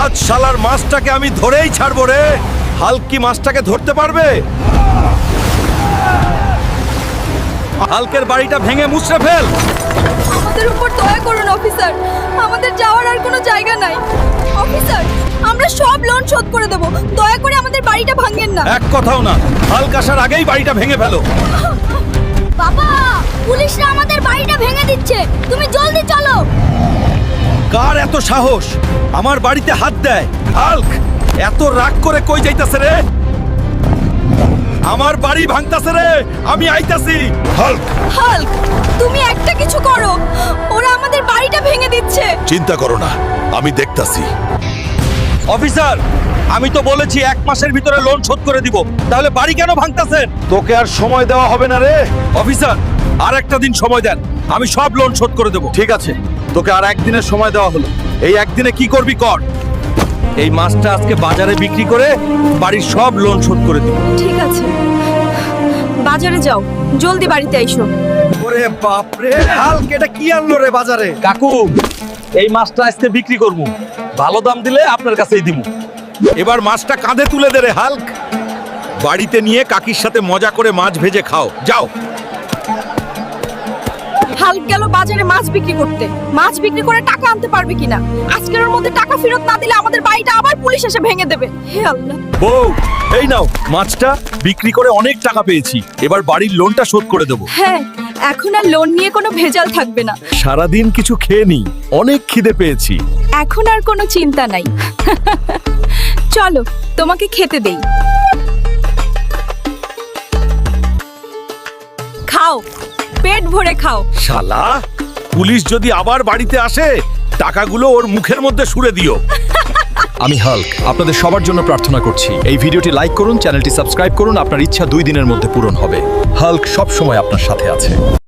আজ শালার মাছটাকে আমি ধরেই ছাড়বো রে। হাল্ক কি মাছটাকে ধরতে পারবে? হাল্কের বাড়িটা ভেঙে মুছড়ে ফেল। আমাদের উপর দয়া করুন অফিসার, আমাদের যাওয়ার আর কোনো জায়গা নাই। অফিসার, আমরা সব লোন শোধ করে দেব, দয়া করে আমাদের বাড়িটা ভাঙেন না। এক কথাও না, হাল্ক আসার আগেই বাড়িটা ভেঙে ফেলো। বাবা, পুলিশরা আমাদের বাড়িটা ভেঙে দিচ্ছে, তুমি জলদি চলো। কার এত সাহস আমার বাড়িতে হাত দেয়? হাল্ক এত রাগ করে কই যাইতাছে রে? আমার বাড়ি ভাঙতাছে রে, আমি আইতাছি। হাল্ক হাল্ক, তুমি একটা কিছু করো, ওরা আমাদের বাড়িটা ভেঙে দিচ্ছে। চিন্তা করো না, আমি দেখতাছি। অফিসার, আমি তো বলেছি 1 মাসের ভিতরে লোন শোধ করে দিব, তাহলে বাড়ি কেন ভাঙতাছেন? তোকে আর সময় দেওয়া হবে না রে। অফিসার, আর একটা দিন সময় দেন, আমি সব লোন শোধ করে দেব। ঠিক আছে, তোকে আর একদিনের সময় দেওয়া হলো। এই একদিনে কি করবি কর। এই মাছটা আজকে বাজারে বিক্রি করে বাড়ির সব লোন শোধ করে দিব। ঠিক আছে, বাজারে যাও, জলদি বাড়িতে আইসো। ওরে বাপ রে, হাল্ক এটা কি আনলো রে বাজারে? কাকু, এই মাছটা আজকে বিক্রি করব, ভালো দাম দিলে আপনার কাছেই দিব। এবার মাছটা কাঁধে তুলে দে রে হাল্ক। বাড়িতে নিয়ে কাকির সাথে মজা করে মাছ ভেজে খাও, যাও। হাল্ক গেল বাজারে মাছ বিক্রি করতে, মাছ বিক্রি করে টাকা আনতে পারবে কিনা। আজকের ওর মধ্যে টাকা ফেরত না দিলে আমাদের বাড়িটা আবার পুলিশ এসে ভেঙে দেবে। হে আল্লাহ। বউ, এই নাও মাছটা, বিক্রি করে অনেক টাকা পেয়েছি, এবার বাড়ির লোনটা শোধ করে দেব। হ্যাঁ, এখন আর লোন নিয়ে কোনো ভেজাল থাকবে না। সারাদিন কিছু খেয়ে নি, অনেক খিদে পেয়েছি। এখন আর কোনো চিন্তা নাই। চলো, তোমাকে খেতে দেই। খাও, পেট ভরে খাও। শালা, পুলিশ যদি আবার বাড়িতে আসে, টাকাগুলো ওর মুখের মধ্যে সুরে দিও। আমি হাল্ক আপনাদের সবার জন্য প্রার্থনা করছি, এই ভিডিওটি লাইক করুন, চ্যানেলটি সাবস্ক্রাইব করুন। আপনার ইচ্ছা 2 দিনের মধ্যে পূরণ হবে। হাল্ক সব সময় আপনার সাথে আছে।